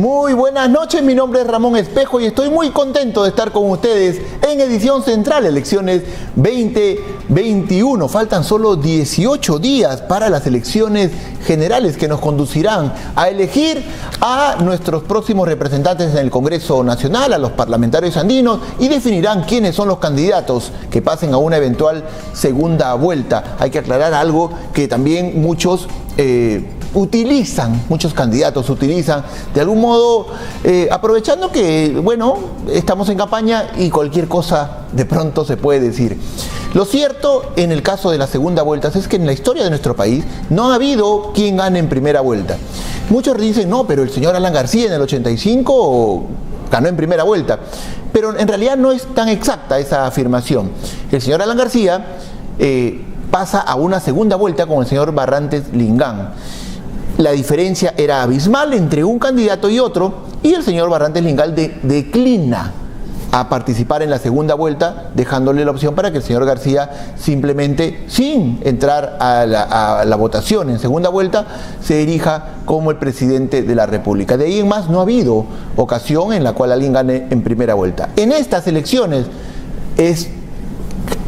Muy buenas noches, mi nombre es Ramón Espejo y estoy muy contento de estar con ustedes en Edición Central, elecciones 2021. Faltan solo 18 días para las elecciones generales que nos conducirán a elegir a nuestros próximos representantes en el Congreso Nacional, a los parlamentarios andinos, y definirán quiénes son los candidatos que pasen a una eventual segunda vuelta. Hay que aclarar algo que también muchos candidatos utilizan de algún modo, aprovechando que, bueno, estamos en campaña y cualquier cosa de pronto se puede decir. Lo cierto en el caso de las segunda vueltas es que en la historia de nuestro país no ha habido quien gane en primera vuelta. Muchos dicen, no, pero el señor Alan García en el 85 ganó en primera vuelta, pero en realidad no es tan exacta esa afirmación. El señor Alan García pasa a una segunda vuelta con el señor Barrantes Lingán. La diferencia era abismal entre un candidato y otro, y el señor Barrantes Lingán declina a participar en la segunda vuelta, dejándole la opción para que el señor García simplemente, sin entrar a la votación en segunda vuelta, se erija como el presidente de la República. De ahí en más no ha habido ocasión en la cual alguien gane en primera vuelta. En estas elecciones es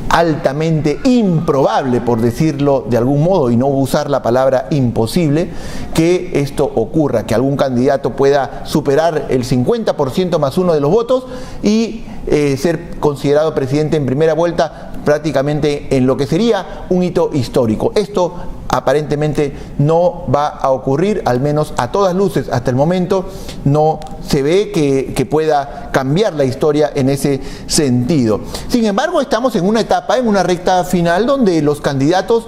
altamente improbable, por decirlo de algún modo, y no usar la palabra imposible, que esto ocurra, que algún candidato pueda superar el 50% más uno de los votos y ser considerado presidente en primera vuelta, prácticamente en lo que sería un hito histórico. Esto aparentemente no va a ocurrir, al menos a todas luces. Hasta el momento no se ve que pueda cambiar la historia en ese sentido. Sin embargo, estamos en una etapa, en una recta final, donde los candidatos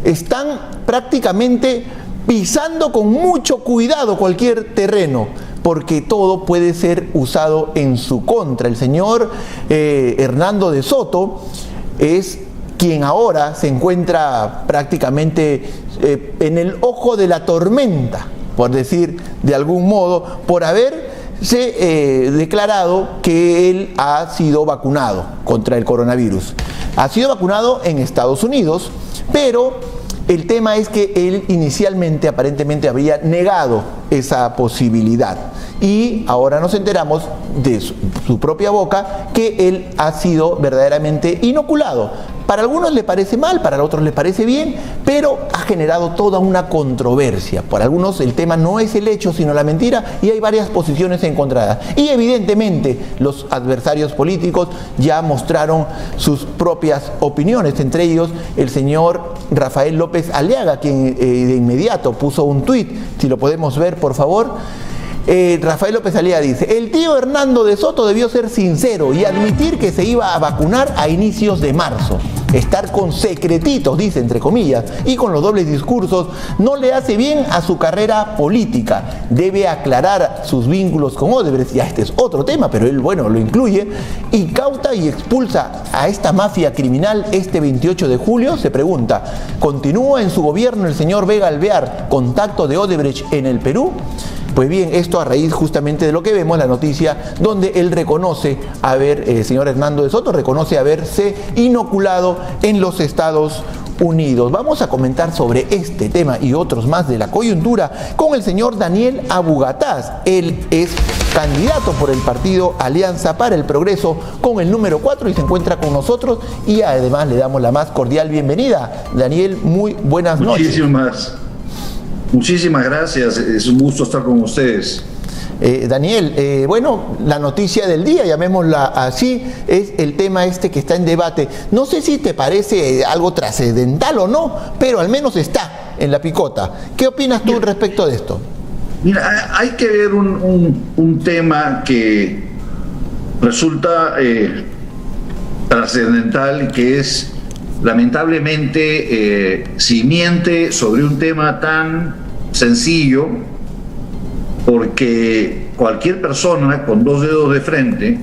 están prácticamente pisando con mucho cuidado cualquier terreno, porque todo puede ser usado en su contra. El señor Hernando de Soto es quien ahora se encuentra prácticamente en el ojo de la tormenta, por decir de algún modo, por haberse declarado que él ha sido vacunado contra el coronavirus. Ha sido vacunado en Estados Unidos, pero el tema es que él inicialmente aparentemente había negado esa posibilidad. Y ahora nos enteramos de su propia boca que él ha sido verdaderamente inoculado. Para algunos le parece mal, para otros le parece bien, pero ha generado toda una controversia. Para algunos el tema no es el hecho, sino la mentira, y hay varias posiciones encontradas. Y evidentemente los adversarios políticos ya mostraron sus propias opiniones, entre ellos el señor Rafael López Aliaga, quien de inmediato puso un tuit, si lo podemos ver por favor. Rafael López Aliaga dice: el tío Hernando de Soto debió ser sincero y admitir que se iba a vacunar a inicios de marzo. Estar con secretitos, dice entre comillas, y con los dobles discursos no le hace bien a su carrera política. Debe aclarar sus vínculos con Odebrecht, ya este es otro tema, pero él, bueno, lo incluye, y cauta y expulsa a esta mafia criminal este 28 de julio. Se pregunta, ¿continúa en su gobierno el señor Vega Alvear, contacto de Odebrecht en el Perú? Pues bien, esto a raíz justamente de lo que vemos, la noticia donde él reconoce el señor Hernando de Soto reconoce haberse inoculado en los Estados Unidos. Vamos a comentar sobre este tema y otros más de la coyuntura con el señor Daniel Abugataz. Él es candidato por el partido Alianza para el Progreso con el número 4 y se encuentra con nosotros, y además le damos la más cordial bienvenida. Daniel, muy buenas noches. Muchísimas gracias, es un gusto estar con ustedes. Daniel, bueno, la noticia del día, llamémosla así, es el tema este que está en debate. No sé si te parece algo trascendental o no, pero al menos está en la picota. ¿Qué opinas tú respecto de esto? Mira, hay que ver un tema que resulta trascendental, que es lamentablemente simiente sobre un tema tan sencillo, porque cualquier persona con dos dedos de frente,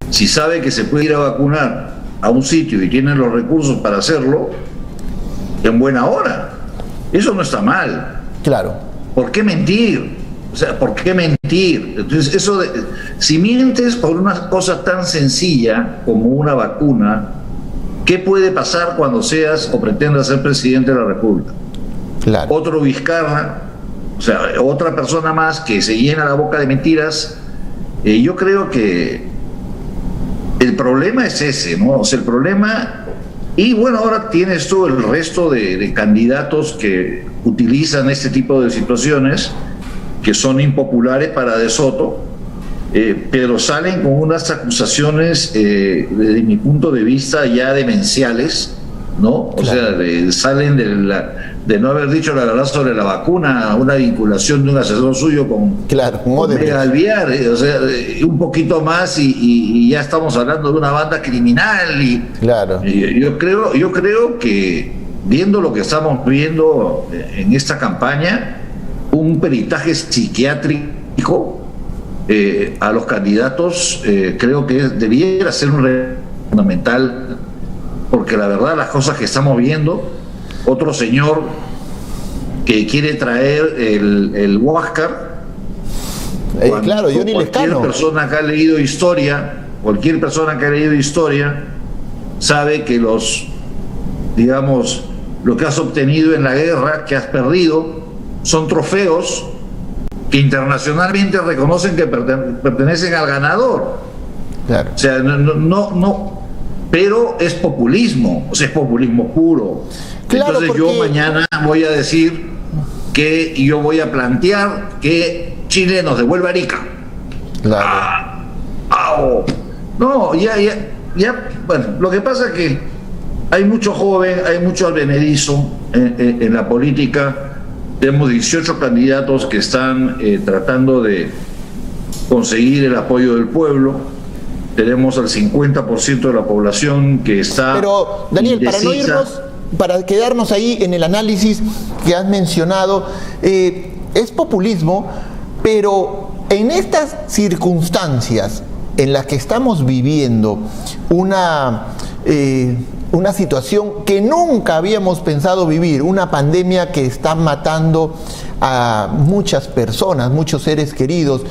si sabe que se puede ir a vacunar a un sitio y tiene los recursos para hacerlo, en buena hora. Eso no está mal. Claro. ¿Por qué mentir? O sea, ¿por qué mentir? Entonces, si mientes por una cosa tan sencilla como una vacuna, ¿qué puede pasar cuando seas o pretendas ser presidente de la República? Claro. Otro Vizcarra O sea, otra persona más que se llena la boca de mentiras. Yo creo que el problema es ese, ¿no? O sea, el problema... Y bueno, ahora tienes tú el resto de candidatos que utilizan este tipo de situaciones, que son impopulares para De Soto, pero salen con unas acusaciones, desde mi punto de vista, ya demenciales, ¿no? O sea, salen de no haber dicho la verdad sobre la vacuna, una vinculación de un asesor suyo con Vega Alviar, o sea, un poquito más y ya estamos hablando de una banda criminal. Yo creo que, viendo lo que estamos viendo en esta campaña, un peritaje psiquiátrico a los candidatos creo que debiera ser un fundamental, porque la verdad las cosas que estamos viendo, otro señor que quiere traer el Huáscar, claro, Johnny Lescano. Cualquier persona que ha leído historia sabe que lo que has obtenido en la guerra, que has perdido, son trofeos que internacionalmente reconocen que pertenecen al ganador. Claro. O sea, no, pero es populismo, o sea, es populismo puro. Claro, entonces yo mañana voy a decir que yo voy a plantear que Chile nos devuelva Arica. Claro. No, bueno, lo que pasa es que hay mucho joven, hay mucho advenedizo en la política. Tenemos 18 candidatos que están tratando de conseguir el apoyo del pueblo. Tenemos al 50% de la población que está... Pero, Daniel, para quedarnos ahí en el análisis que has mencionado, es populismo, pero en estas circunstancias en las que estamos viviendo una situación que nunca habíamos pensado vivir, una pandemia que está matando a muchas personas, muchos seres queridos,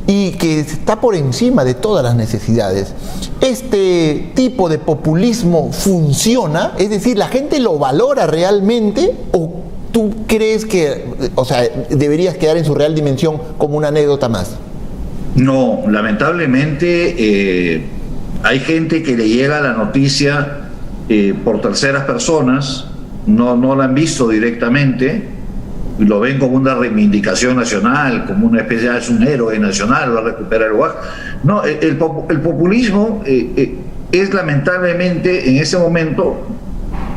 y que está por encima de todas las necesidades. ¿Este tipo de populismo funciona? Es decir, ¿la gente lo valora realmente? ¿O tú crees que, o sea, deberías quedar en su real dimensión como una anécdota más? No, lamentablemente hay gente que le llega la noticia por terceras personas, no la han visto directamente, y lo ven como una reivindicación nacional, como una especie de, es un héroe nacional, va a recuperar el Oaxaca. No, el populismo es lamentablemente en ese momento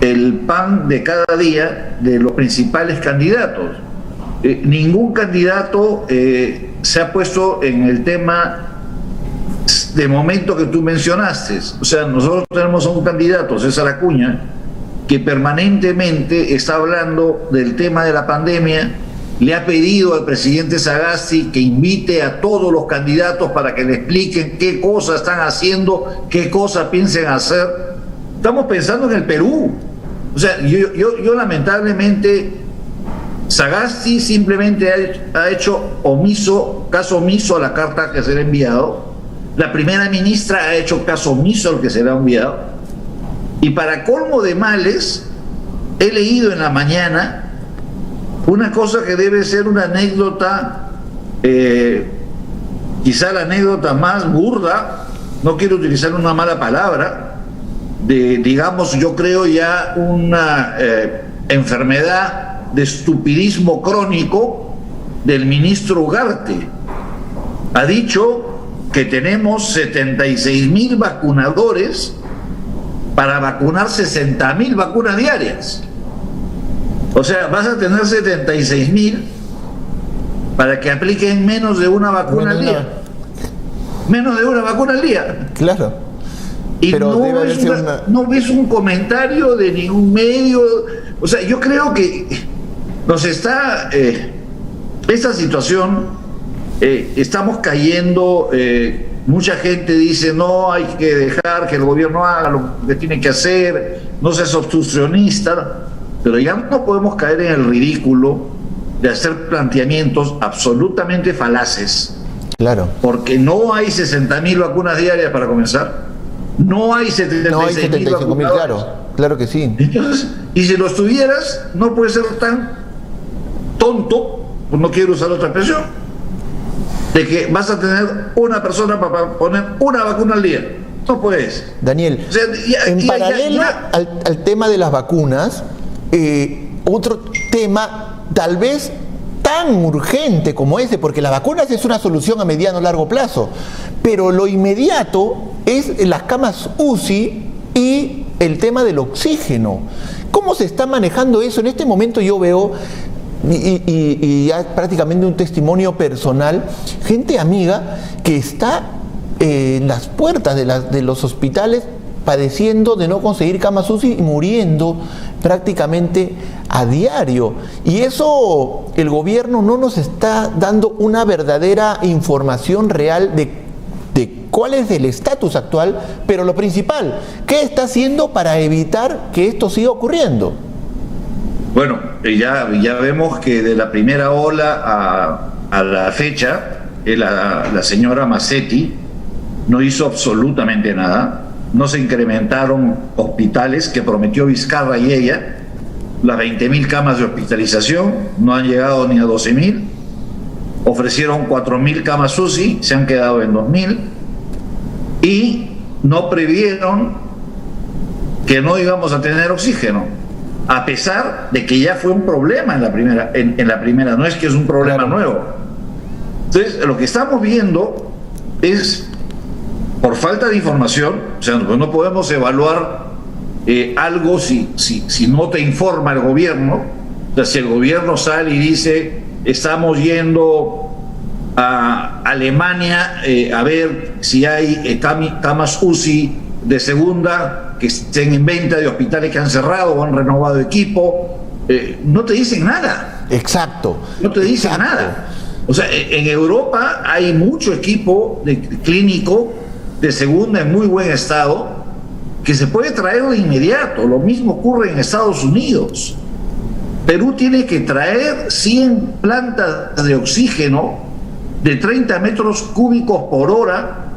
el pan de cada día de los principales candidatos. Ningún candidato se ha puesto en el tema de momento que tú mencionaste. O sea, nosotros tenemos a un candidato, César Acuña, que permanentemente está hablando del tema de la pandemia, le ha pedido al presidente Sagasti que invite a todos los candidatos para que le expliquen qué cosas están haciendo, qué cosas piensen hacer. Estamos pensando en el Perú. O sea, yo lamentablemente, Sagasti simplemente ha hecho caso omiso a la carta que se le ha enviado. La primera ministra ha hecho caso omiso al que se le ha enviado. Y para colmo de males, he leído en la mañana una cosa que debe ser una anécdota, quizá la anécdota más burda, no quiero utilizar una mala palabra, digamos, yo creo ya una enfermedad de estupidismo crónico del ministro Ugarte. Ha dicho que tenemos 76,000 vacunadores para vacunar 60,000 vacunas diarias. O sea, vas a tener 76,000 para que apliquen menos de una vacuna al día. Menos de una vacuna al día. Claro. Y no ves un comentario de ningún medio. O sea, yo creo que nos está... esta situación, estamos cayendo... mucha gente dice, no, hay que dejar que el gobierno haga lo que tiene que hacer, no seas obstruccionista, pero ya no podemos caer en el ridículo de hacer planteamientos absolutamente falaces. Claro. Porque no hay 60,000 vacunas diarias para comenzar. No hay 75,000, claro que sí. Entonces, y si los tuvieras, no puede ser tan tonto, no quiero usar otra expresión, de que vas a tener una persona para poner una vacuna al día. No puedes. Daniel, o sea, en paralelo al tema de las vacunas, otro tema tal vez tan urgente como ese, porque las vacunas es una solución a mediano o largo plazo, pero lo inmediato es las camas UCI y el tema del oxígeno. ¿Cómo se está manejando eso? En este momento yo veo, y ya prácticamente un testimonio personal, gente amiga que está en las puertas de los hospitales padeciendo de no conseguir camas UCI y muriendo prácticamente a diario. Y eso el gobierno no nos está dando una verdadera información real de cuál es el estatus actual, pero lo principal, ¿qué está haciendo para evitar que esto siga ocurriendo? Bueno, ya vemos que de la primera ola a la fecha, la señora Massetti no hizo absolutamente nada. No se incrementaron hospitales que prometió Vizcarra y ella. Las 20.000 camas de hospitalización no han llegado ni a 12.000. Ofrecieron 4.000 camas UCI, se han quedado en 2.000. Y no previeron que no íbamos a tener oxígeno, a pesar de que ya fue un problema en la primera, no es que es un problema nuevo. Entonces, lo que estamos viendo es, por falta de información, o sea, no podemos evaluar algo si no te informa el gobierno. O sea, si el gobierno sale y dice, estamos yendo a Alemania a ver si hay camas UCI de segunda que estén en venta de hospitales que han cerrado o han renovado equipo, no te dicen nada. Exacto. No te dicen nada. O sea, en Europa hay mucho equipo clínico de segunda en muy buen estado que se puede traer de inmediato. Lo mismo ocurre en Estados Unidos. Perú tiene que traer 100 plantas de oxígeno de 30 metros cúbicos por hora.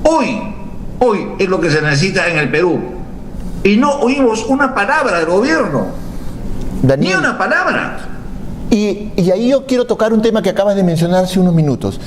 Hoy es lo que se necesita en el Perú. Y no oímos una palabra del gobierno. Daniel, ni una palabra. Y ahí yo quiero tocar un tema que acabas de mencionar hace unos minutos.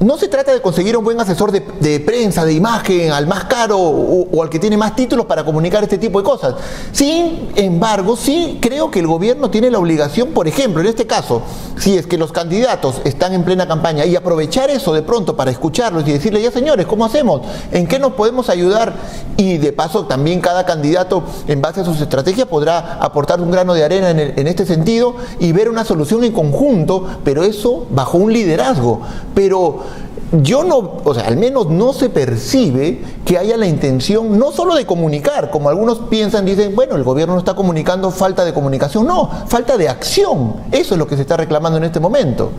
No se trata de conseguir un buen asesor de prensa, de imagen, al más caro o al que tiene más títulos para comunicar este tipo de cosas. Sin embargo, sí creo que el gobierno tiene la obligación, por ejemplo, en este caso, si es que los candidatos están en plena campaña, y aprovechar eso de pronto para escucharlos y decirle, ya señores, ¿cómo hacemos? ¿En qué nos podemos ayudar? Y de paso también cada candidato, en base a sus estrategias, podrá aportar un grano de arena en este sentido y ver una solución en conjunto, pero eso bajo un liderazgo. Pero yo no, o sea, al menos no se percibe que haya la intención no solo de comunicar, como algunos piensan, dicen, bueno, el gobierno no está comunicando, falta de comunicación. No, falta de acción. Eso es lo que se está reclamando en este momento.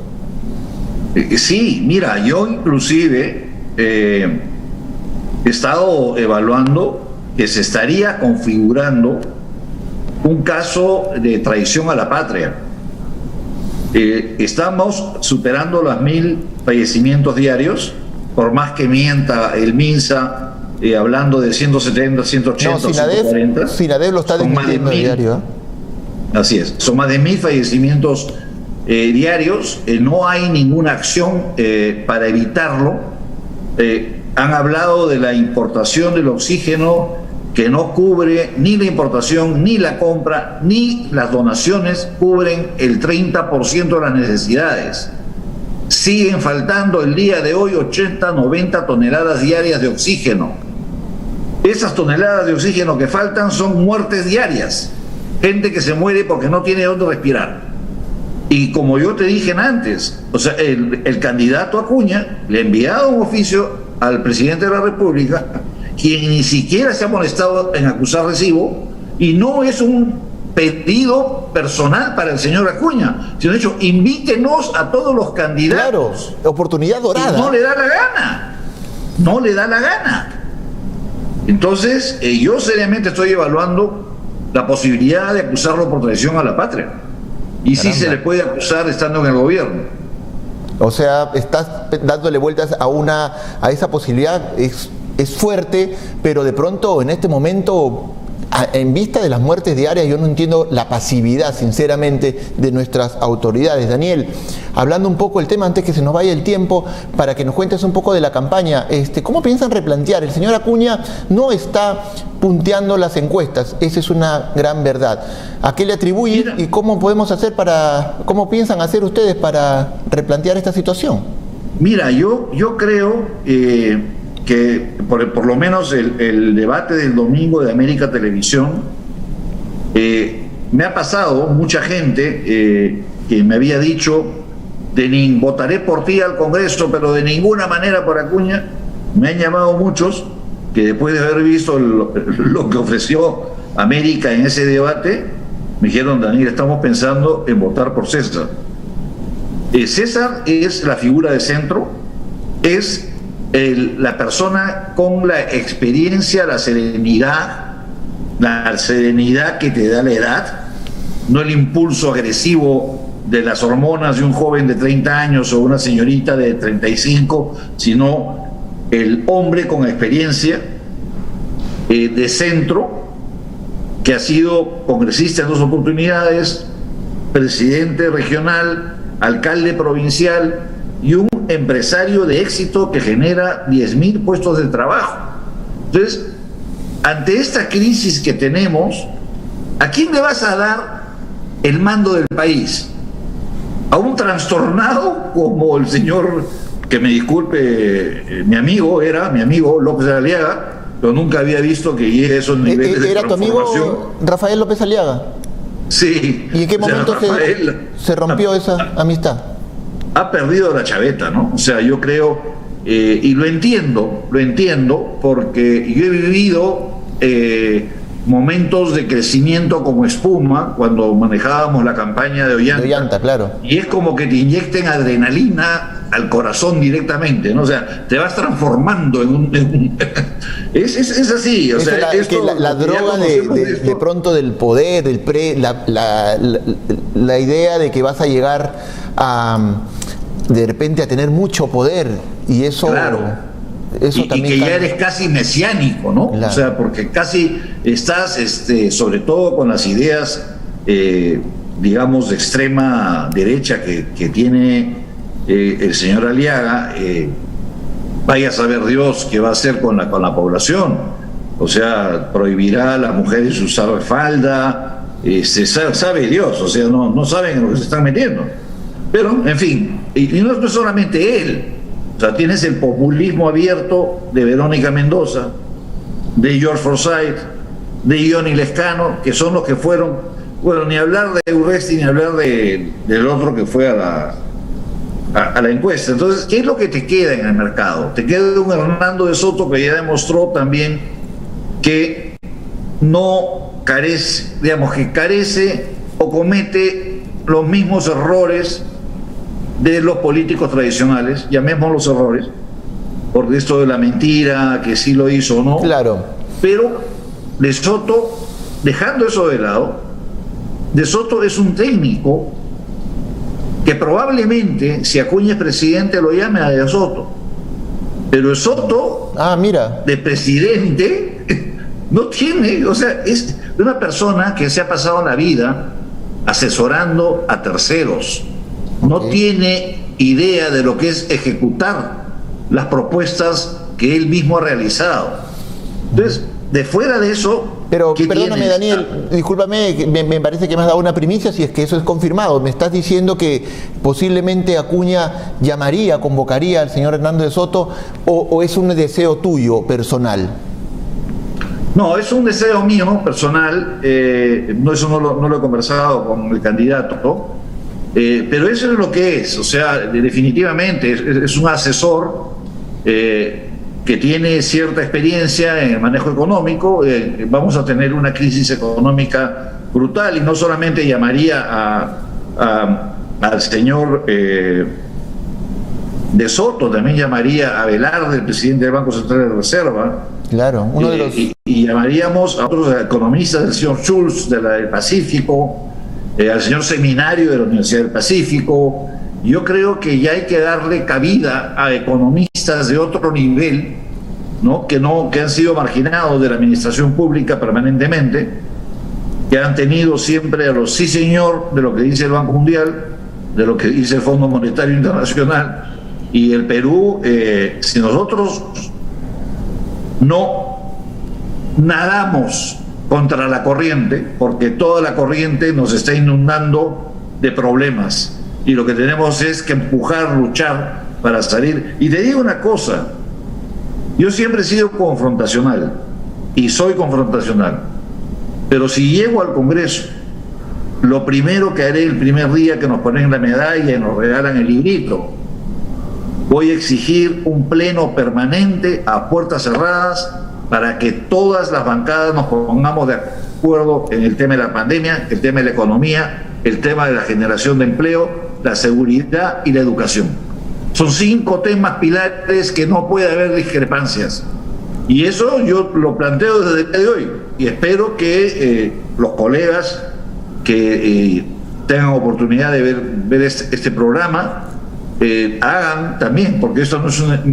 Sí, mira, yo inclusive he estado evaluando que se estaría configurando un caso de traición a la patria. Estamos superando las 1.000 fallecimientos diarios, por más que mienta el MINSA, hablando de 170, 180, no, 140. Sinadef lo está desmintiendo diario. Así es, son más de 1.000 fallecimientos diarios. No hay ninguna acción para evitarlo. Han hablado de la importación del oxígeno, que no cubre ni la importación, ni la compra, ni las donaciones cubren el 30% de las necesidades. Siguen faltando el día de hoy 80, 90 toneladas diarias de oxígeno. Esas toneladas de oxígeno que faltan son muertes diarias. Gente que se muere porque no tiene dónde respirar. Y como yo te dije antes, o sea, el candidato Acuña le ha enviado un oficio al presidente de la República, quien ni siquiera se ha molestado en acusar recibo, y no es un pedido personal para el señor Acuña, sino de hecho, invítenos a todos los candidatos. Claro, oportunidad dorada. Y no le da la gana, no le da la gana. Entonces, yo seriamente estoy evaluando la posibilidad de acusarlo por traición a la patria. Y sí se le puede acusar estando en el gobierno. O sea, estás dándole vueltas a esa posibilidad. Es fuerte, pero de pronto en este momento en vista de las muertes diarias, yo no entiendo la pasividad, sinceramente, de nuestras autoridades. Daniel, hablando un poco del tema, antes que se nos vaya el tiempo, para que nos cuentes un poco de la campaña, ¿cómo piensan replantear? El señor Acuña no está punteando las encuestas, esa es una gran verdad. ¿A qué le atribuye y cómo podemos hacer cómo piensan hacer ustedes para replantear esta situación? Mira, yo creo que por lo menos el debate del domingo de América Televisión, me ha pasado mucha gente que me había dicho, votaré por ti al Congreso, pero de ninguna manera por Acuña. Me han llamado muchos que después de haber visto lo que ofreció América en ese debate, me dijeron: Daniel, estamos pensando en votar por César. César es la figura de centro, es la persona con la experiencia, la serenidad que te da la edad, no el impulso agresivo de las hormonas de un joven de 30 años o una señorita de 35, sino el hombre con experiencia de centro, que ha sido congresista en 2 oportunidades, presidente regional, alcalde provincial y un empresario de éxito que genera 10.000 puestos de trabajo. Entonces, ante esta crisis que tenemos, ¿a quién le vas a dar el mando del país? ¿A un trastornado como el señor, que me disculpe, mi amigo López Aliaga, pero nunca había visto que llegue a esos niveles de transformación? ¿Era tu amigo Rafael López Aliaga? Sí. ¿Y en qué momento se rompió esa amistad? Ha perdido la chaveta, ¿no? O sea, yo creo, y lo entiendo, porque yo he vivido momentos de crecimiento como espuma cuando manejábamos la campaña de Ollanta. De Ollanta, claro. Y es como que te inyecten adrenalina al corazón directamente, ¿no? O sea, te vas transformando en un es así, o sea, la droga de pronto del poder, la idea de que vas a llegar de repente a tener mucho poder, y eso, claro. Y que ya eres casi mesiánico, ¿no? Claro. O sea, porque casi estás, sobre todo con las ideas, digamos, de extrema derecha que tiene el señor Aliaga, vaya a saber Dios qué va a hacer con la población. O sea, prohibirá a las mujeres usar falda, sabe Dios, o sea, no saben en lo que se están metiendo. Pero, en fin, y no es solamente él. O sea, tienes el populismo abierto de Verónica Mendoza, de George Forsyth, de Johnny Lescano, que son los que fueron, bueno, ni hablar de Urresti, ni hablar del otro que fue a la encuesta. Entonces, ¿qué es lo que te queda en el mercado? Te queda un Hernando de Soto que ya demostró también que no carece, digamos, que carece o comete los mismos errores de los políticos tradicionales, llamemos los errores, porque esto de la mentira, que sí lo hizo o no. Claro. Pero De Soto, dejando eso de lado, De Soto es un técnico que probablemente, si Acuña es presidente, lo llame a De Soto. Pero De Soto, de presidente, no tiene, o sea, es una persona que se ha pasado la vida asesorando a terceros. No tiene idea de lo que es ejecutar las propuestas que él mismo ha realizado. Entonces, de fuera de eso... Pero perdóname, Daniel, discúlpame, me parece que me has dado una primicia, si es que eso es confirmado. Me estás diciendo que posiblemente Acuña llamaría, convocaría al señor Hernando de Soto, o es un deseo tuyo, personal. No, es un deseo mío, personal. Eso no lo he conversado con el candidato, pero eso es lo que es. O sea, definitivamente es un asesor que tiene cierta experiencia en el manejo económico. Vamos a tener una crisis económica brutal, y no solamente llamaría al señor De Soto, también llamaría a Velarde, el presidente del Banco Central de Reserva. Claro, uno de los... y llamaríamos a otros economistas, del señor Schultz del Pacífico, al señor Seminario de la Universidad del Pacífico. Yo creo que ya hay que darle cabida a economistas de otro nivel ¿no? Que han sido marginados de la administración pública permanentemente, que han tenido siempre a los sí señor de lo que dice el Banco Mundial, de lo que dice el Fondo Monetario Internacional, y el Perú, si nosotros no nadamos contra la corriente, porque toda la corriente nos está inundando de problemas, y lo que tenemos es que empujar, luchar para salir. Y te digo una cosa, yo siempre he sido confrontacional, y soy confrontacional, pero si llego al Congreso, lo primero que haré el primer día que nos ponen la medalla y nos regalan el librito, voy a exigir un pleno permanente a puertas cerradas para que todas las bancadas nos pongamos de acuerdo en el tema de la pandemia, el tema de la economía, el tema de la generación de empleo, la seguridad y la educación. Son 5 temas pilares que no puede haber discrepancias. Y eso yo lo planteo desde el día de hoy. Y espero que los colegas que tengan oportunidad de ver este programa hagan también, porque esto no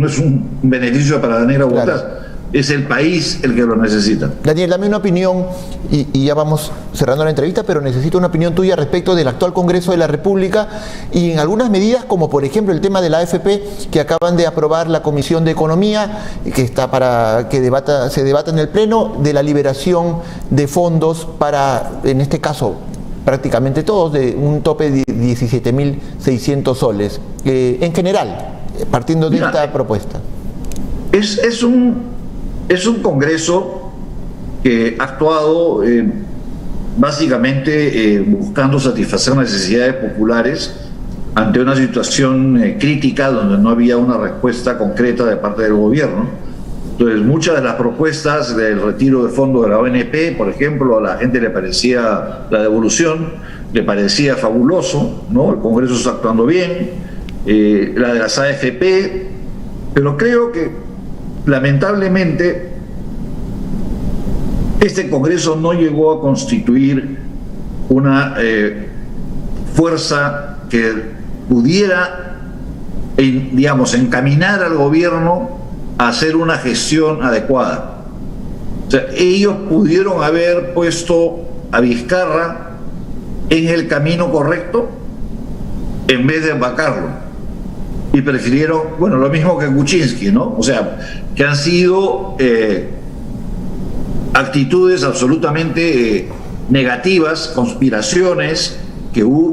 es un beneficio para Daniela Bogotá. Claro. Es el país el que lo necesita. Daniel, dame una opinión, y ya vamos cerrando la entrevista, pero necesito una opinión tuya respecto del actual Congreso de la República y en algunas medidas, como por ejemplo el tema de la AFP, que acaban de aprobar la Comisión de Economía, que está para que se debata en el Pleno, de la liberación de fondos para, en este caso, prácticamente todos, de un tope de 17.600 soles. En general, partiendo de esta propuesta. Es un Congreso que ha actuado básicamente buscando satisfacer necesidades populares ante una situación crítica donde no había una respuesta concreta de parte del gobierno. Entonces, muchas de las propuestas del retiro de fondos de la ONP, por ejemplo, a la gente le parecía la devolución, le parecía fabuloso, ¿no? El Congreso está actuando bien, la de las AFP, pero creo que lamentablemente este Congreso no llegó a constituir una fuerza que pudiera, digamos, encaminar al gobierno a hacer una gestión adecuada. O sea, ellos pudieron haber puesto a Vizcarra en el camino correcto en vez de vacarlo. Y prefirieron, bueno, lo mismo que Kuczynski, ¿no? O sea, que han sido actitudes absolutamente negativas, conspiraciones,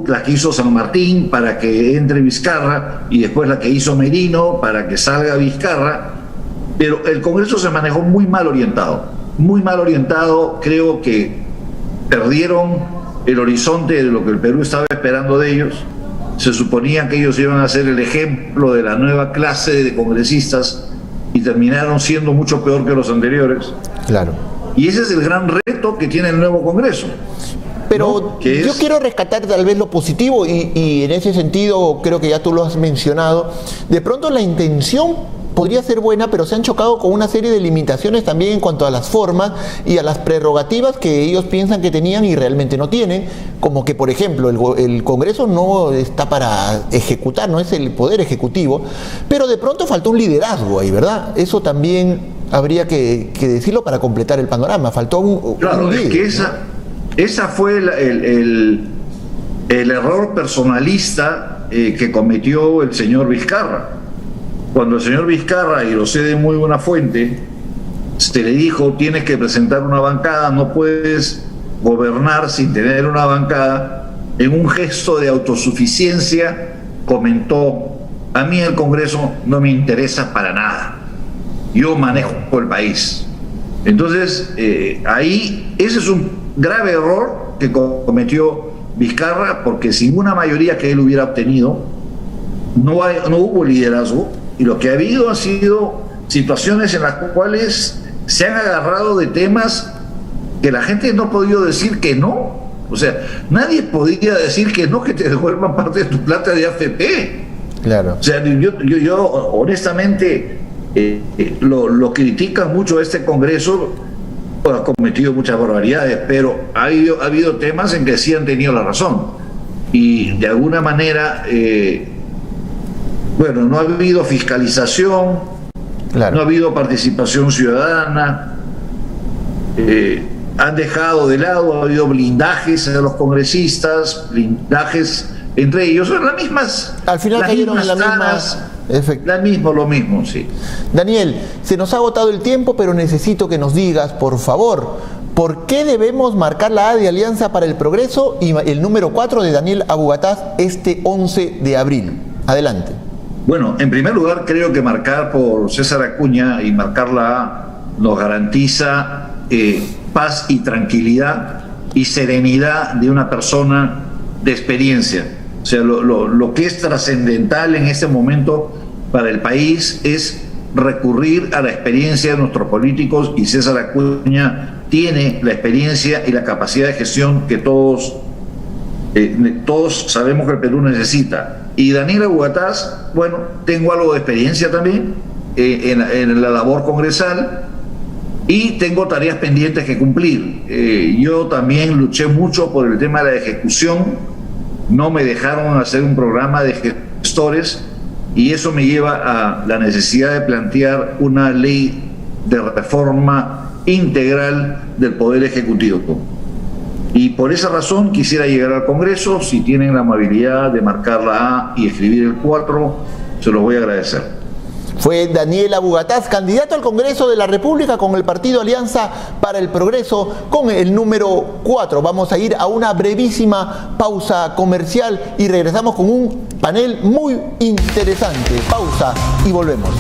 la que hizo San Martín para que entre Vizcarra y después la que hizo Merino para que salga Vizcarra. Pero el Congreso se manejó muy mal orientado, creo que perdieron el horizonte de lo que el Perú estaba esperando de ellos. Se suponía que ellos iban a ser el ejemplo de la nueva clase de congresistas y terminaron siendo mucho peor que los anteriores. Claro. Y ese es el gran reto que tiene el nuevo Congreso. Pero ¿no? Yo quiero rescatar tal vez lo positivo y en ese sentido creo que ya tú lo has mencionado. De pronto la intención podría ser buena, pero se han chocado con una serie de limitaciones también en cuanto a las formas y a las prerrogativas que ellos piensan que tenían y realmente no tienen, como que por ejemplo el Congreso no está para ejecutar, no es el poder ejecutivo, pero de pronto faltó un liderazgo ahí, ¿verdad? Eso también habría que decirlo para completar el panorama, faltó un líder, es que esa fue el error personalista que cometió el señor Vizcarra. Cuando el señor Vizcarra, y lo sé de muy buena fuente, se le dijo: tienes que presentar una bancada, no puedes gobernar sin tener una bancada, en un gesto de autosuficiencia comentó: a mí el Congreso no me interesa para nada, yo manejo el país. Entonces, ahí ese es un grave error que cometió Vizcarra, porque sin una mayoría que él hubiera obtenido, no hubo liderazgo. Y lo que ha habido han sido situaciones en las cuales se han agarrado de temas que la gente no ha podido decir que no. O sea, nadie podía decir que no, que te devuelvan parte de tu plata de AFP. Claro. O sea, yo honestamente lo critican mucho a este Congreso, ha cometido muchas barbaridades, pero ha habido temas en que sí han tenido la razón. Y de alguna manera... bueno, no ha habido fiscalización, Claro. No ha habido participación ciudadana, han dejado de lado, ha habido blindajes a los congresistas, blindajes entre ellos, son las mismas. Al final las cayeron en la mismas misma. lo mismo, sí. Daniel, se nos ha agotado el tiempo, pero necesito que nos digas, por favor, ¿por qué debemos marcar la A de Alianza para el Progreso y el número 4 de Daniel Abu-Gataz este 11 de abril? Adelante. Bueno, en primer lugar, creo que marcar por César Acuña y marcar la A nos garantiza paz y tranquilidad y serenidad de una persona de experiencia. O sea, lo que es trascendental en este momento para el país es recurrir a la experiencia de nuestros políticos, y César Acuña tiene la experiencia y la capacidad de gestión que todos sabemos que el Perú necesita. Y Daniel Abu-Gataz, bueno, tengo algo de experiencia también en la labor congresal y tengo tareas pendientes que cumplir. Yo también luché mucho por el tema de la ejecución, no me dejaron hacer un programa de gestores y eso me lleva a la necesidad de plantear una ley de reforma integral del Poder Ejecutivo. Y por esa razón quisiera llegar al Congreso. Si tienen la amabilidad de marcar la A y escribir el 4, se los voy a agradecer. Fue Daniel Abu-Gataz, candidato al Congreso de la República con el partido Alianza para el Progreso, con el número 4. Vamos a ir a una brevísima pausa comercial y regresamos con un panel muy interesante. Pausa y volvemos.